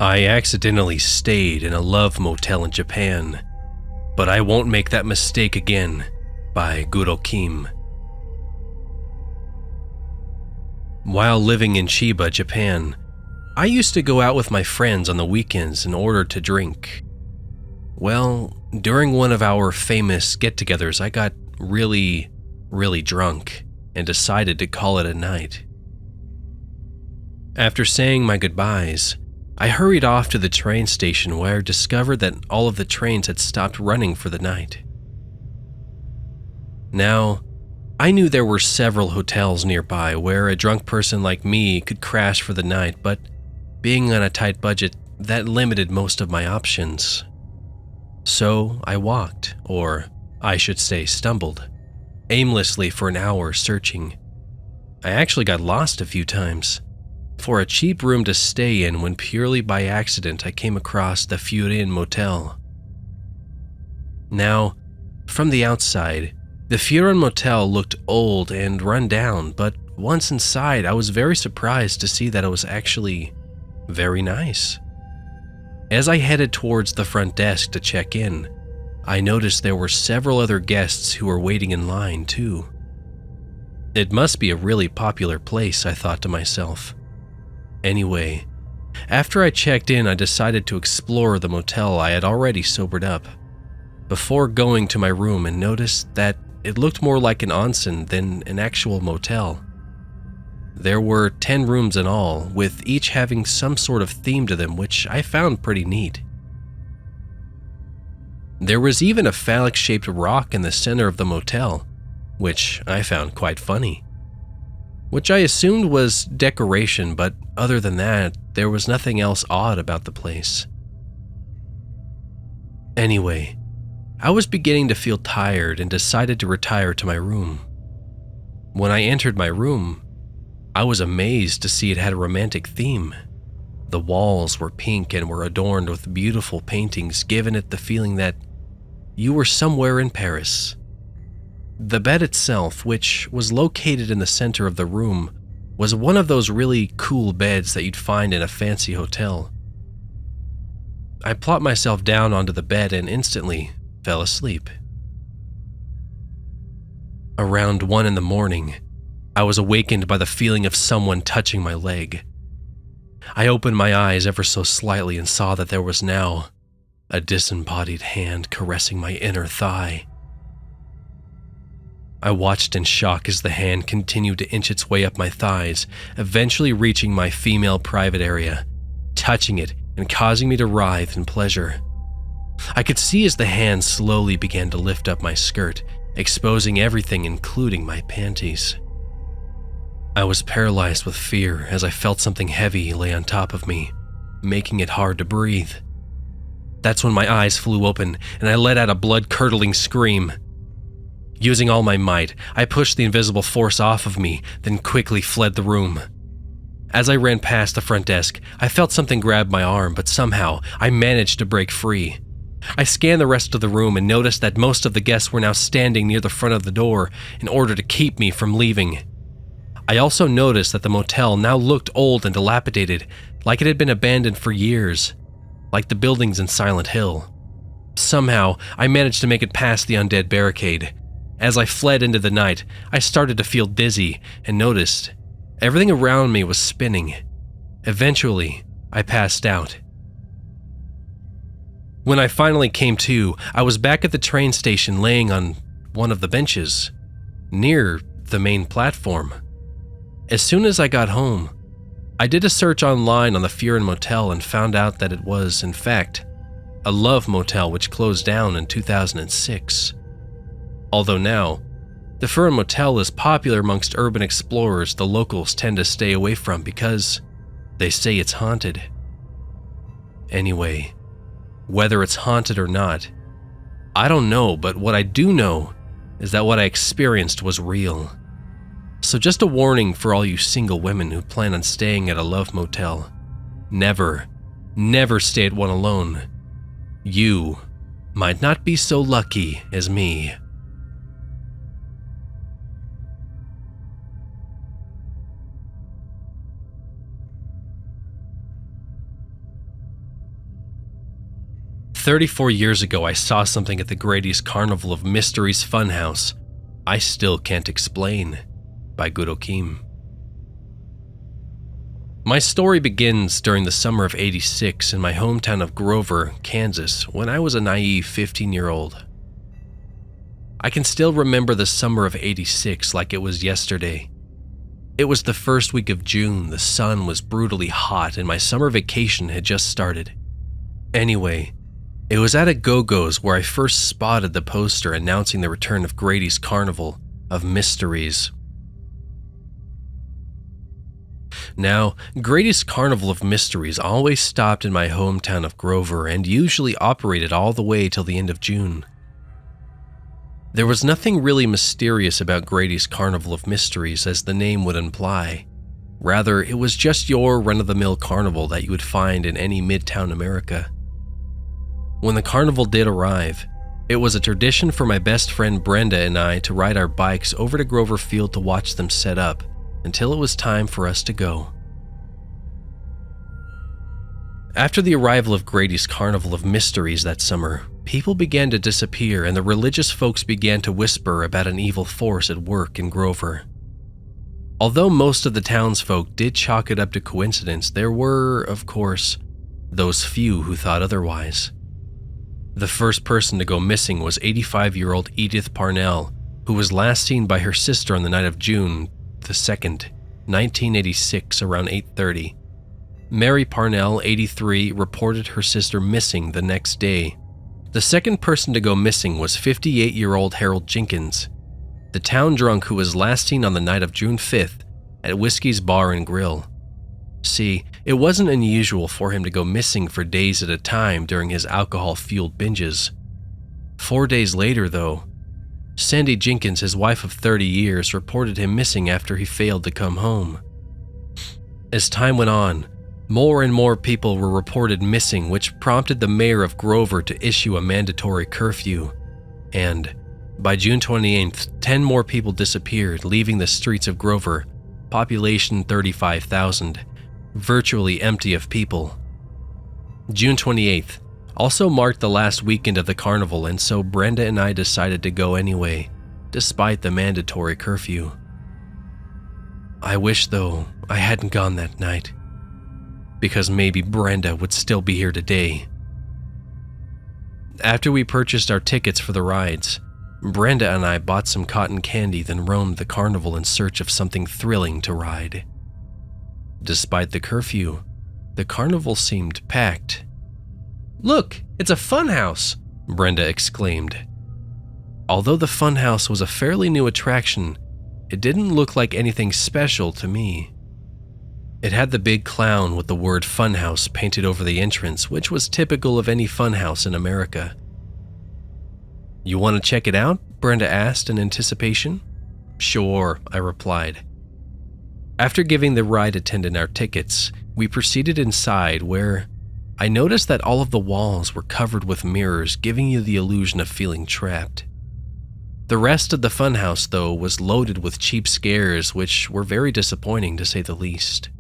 I accidentally stayed in a love motel in Japan, but I won't make that mistake again, by Guro Kim. While living in Chiba, Japan, I used to go out with my friends on the weekends in order to drink. Well, during one of our famous get-togethers, I got really drunk and decided to call it a night. After saying my goodbyes, I hurried off to the train station where I discovered that all of the trains had stopped running for the night. Now, I knew there were several hotels nearby where a drunk person like me could crash for the night, but being on a tight budget, that limited most of my options. So I walked, or I should say stumbled, aimlessly for an hour searching. I actually got lost a few times for a cheap room to stay in when purely by accident I came across the Furin Motel. Now, from the outside, the Furin Motel looked old and run down, but once inside I was very surprised to see that it was actually very nice. As I headed towards the front desk to check in, I noticed there were several other guests who were waiting in line too. It must be a really popular place, I thought to myself. Anyway, after I checked in, I decided to explore the motel I had already sobered up, before going to my room and noticed that it looked more like an onsen than an actual motel. There were 10 rooms in all, with each having some sort of theme to them, which I found pretty neat. There was even a phallic-shaped rock in the center of the motel, which I found quite funny. Which I assumed was decoration, but other than that, there was nothing else odd about the place. Anyway, I was beginning to feel tired and decided to retire to my room. When I entered my room, I was amazed to see it had a romantic theme. The walls were pink and were adorned with beautiful paintings, giving it the feeling that you were somewhere in Paris. The bed itself, which was located in the center of the room, was one of those really cool beds that you'd find in a fancy hotel. I plopped myself down onto the bed and instantly fell asleep. Around 1 in the morning, I was awakened by the feeling of someone touching my leg. I opened my eyes ever so slightly and saw that there was now a disembodied hand caressing my inner thigh. I watched in shock as the hand continued to inch its way up my thighs, eventually reaching my female private area, touching it and causing me to writhe in pleasure. I could see as the hand slowly began to lift up my skirt, exposing everything including my panties. I was paralyzed with fear as I felt something heavy lay on top of me, making it hard to breathe. That's when my eyes flew open and I let out a blood-curdling scream. Using all my might, I pushed the invisible force off of me, then quickly fled the room. As I ran past the front desk, I felt something grab my arm, but somehow I managed to break free. I scanned the rest of the room and noticed that most of the guests were now standing near the front of the door in order to keep me from leaving. I also noticed that the motel now looked old and dilapidated, like it had been abandoned for years, like the buildings in Silent Hill. Somehow, I managed to make it past the undead barricade. As I fled into the night, I started to feel dizzy and noticed everything around me was spinning. Eventually, I passed out. When I finally came to, I was back at the train station laying on one of the benches, near the main platform. As soon as I got home, I did a search online on the Furin Motel and found out that it was, in fact, a love motel which closed down in 2006. Although now, the Furin Motel is popular amongst urban explorers the locals tend to stay away from because they say it's haunted. Anyway, whether it's haunted or not, I don't know, but what I do know is that what I experienced was real. So just a warning for all you single women who plan on staying at a love motel. Never stay at one alone. You might not be so lucky as me. 34 years ago, I saw something at the Grady's Carnival of Mysteries Funhouse I still can't explain, by Gudo Kim. My story begins during the summer of '86 in my hometown of Grover, Kansas, when I was a naive 15-year-old. I can still remember the summer of '86 like it was yesterday. It was the first week of June, the sun was brutally hot, and my summer vacation had just started. Anyway, it was at a Go-Go's where I first spotted the poster announcing the return of Grady's Carnival of Mysteries. Now, Grady's Carnival of Mysteries always stopped in my hometown of Grover and usually operated all the way till the end of June. There was nothing really mysterious about Grady's Carnival of Mysteries, as the name would imply. Rather, it was just your run-of-the-mill carnival that you would find in any midtown America. When the carnival did arrive, it was a tradition for my best friend Brenda and I to ride our bikes over to Grover Field to watch them set up until it was time for us to go. After the arrival of Grady's Carnival of Mysteries that summer, people began to disappear and the religious folks began to whisper about an evil force at work in Grover. Although most of the townsfolk did chalk it up to coincidence, there were, of course, those few who thought otherwise. The first person to go missing was 85-year-old Edith Parnell, who was last seen by her sister on the night of June the 2nd, 1986, around 8:30. Mary Parnell, 83, reported her sister missing the next day. The second person to go missing was 58-year-old Harold Jenkins, the town drunk who was last seen on the night of June 5th at Whiskey's Bar and Grill. See, it wasn't unusual for him to go missing for days at a time during his alcohol-fueled binges. 4 days later, though, Sandy Jenkins, his wife of 30 years, reported him missing after he failed to come home. As time went on, more and more people were reported missing, which prompted the mayor of Grover to issue a mandatory curfew. And by June 28th, 10 more people disappeared, leaving the streets of Grover, population 35,000, virtually empty of people. June 28th also marked the last weekend of the carnival, and so Brenda and I decided to go anyway, despite the mandatory curfew. I wish, though, I hadn't gone that night, because maybe Brenda would still be here today. After we purchased our tickets for the rides, Brenda and I bought some cotton candy, then roamed the carnival in search of something thrilling to ride. Despite the curfew, the carnival seemed packed. "Look, it's a funhouse!" Brenda exclaimed. Although the funhouse was a fairly new attraction, it didn't look like anything special to me. It had the big clown with the word funhouse painted over the entrance, which was typical of any funhouse in America. "You want to check it out?" Brenda asked in anticipation. "Sure," I replied. After giving the ride attendant our tickets, we proceeded inside, where I noticed that all of the walls were covered with mirrors, giving you the illusion of feeling trapped. The rest of the funhouse, though, was loaded with cheap scares, which were very disappointing to say the least.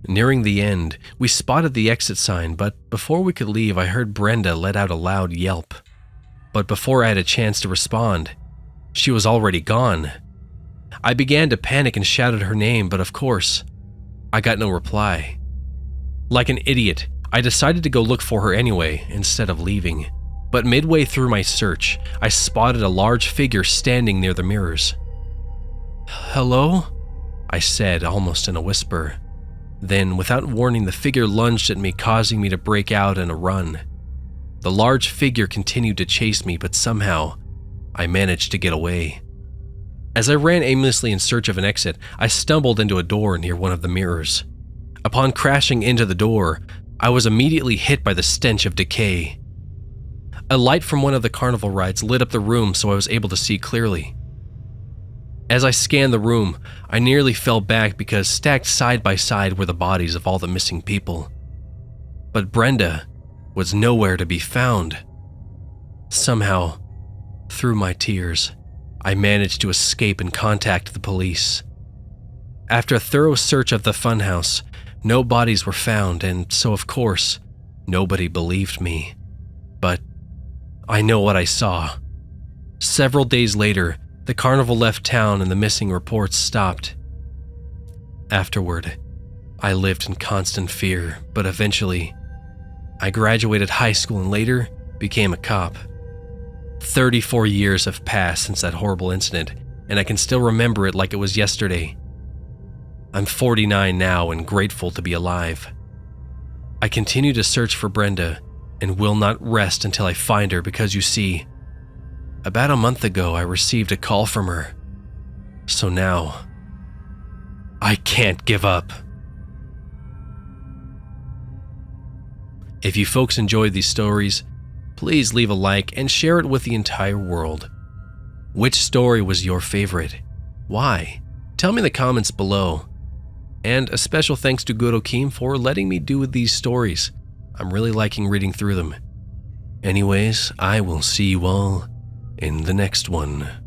Nearing the end, we spotted the exit sign, but before we could leave, I heard Brenda let out a loud yelp. But before I had a chance to respond, she was already gone. I began to panic and shouted her name, but of course, I got no reply. Like an idiot, I decided to go look for her anyway, instead of leaving. But midway through my search, I spotted a large figure standing near the mirrors. "Hello?" I said, almost in a whisper. Then, without warning, the figure lunged at me, causing me to break out in a run. The large figure continued to chase me, but somehow, I managed to get away. As I ran aimlessly in search of an exit, I stumbled into a door near one of the mirrors. Upon crashing into the door, I was immediately hit by the stench of decay. A light from one of the carnival rides lit up the room, so I was able to see clearly. As I scanned the room, I nearly fell back because stacked side by side were the bodies of all the missing people. But Brenda was nowhere to be found. Somehow, through my tears, I managed to escape and contact the police. After a thorough search of the funhouse, no bodies were found, and so of course, nobody believed me. but I know what I saw. Several days later, the carnival left town and the missing reports stopped. Afterward, I lived in constant fear, but eventually, I graduated high school and later became a cop. 34 years have passed since that horrible incident, and I can still remember it like it was yesterday. I'm 49 now and grateful to be alive. I continue to search for Brenda and will not rest until I find her because you see, about a month ago I received a call from her. So now, I can't give up. If you folks enjoyed these stories, please leave a like and share it with the entire world. Which story was your favorite? Why? Tell me in the comments below. And a special thanks to Guro Kim for letting me do these stories. I'm really liking reading through them. Anyways, I will see you all in the next one.